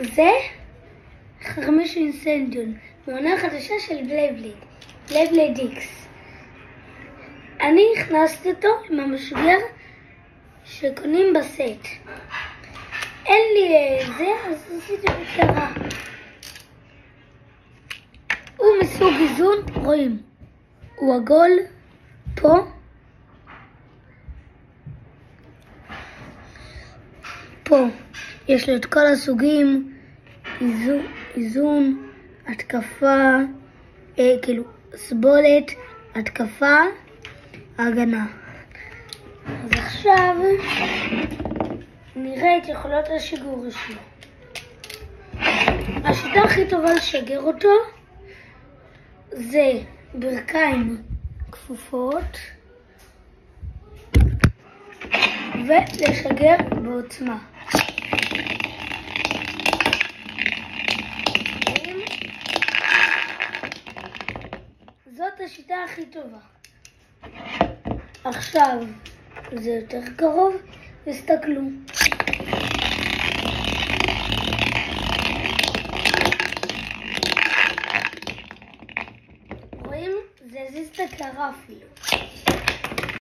זה חרמש אינסנדיון, מעונה חדשה של בלייבלייד איקס. אני הכנסתי אותו עם המשגר שקונים בסט. אין לי זה, אז עשיתי בקרה. הוא מסוג איזון, רואים, הוא עגול פה. פה יש לו את כל הסוגים, איזון, התקפה, כאילו סבולת, התקפה, הגנה. אז עכשיו נראה את יכולות השיגור שלו. השיטה הכי טובה לשגר אותו זה ברכיים כפופות ולשגר בעוצמה. זאת השיטה הכי טובה. עכשיו זה יותר קרוב, תסתכלו. רואים? זה הזיז את הקערה אפילו.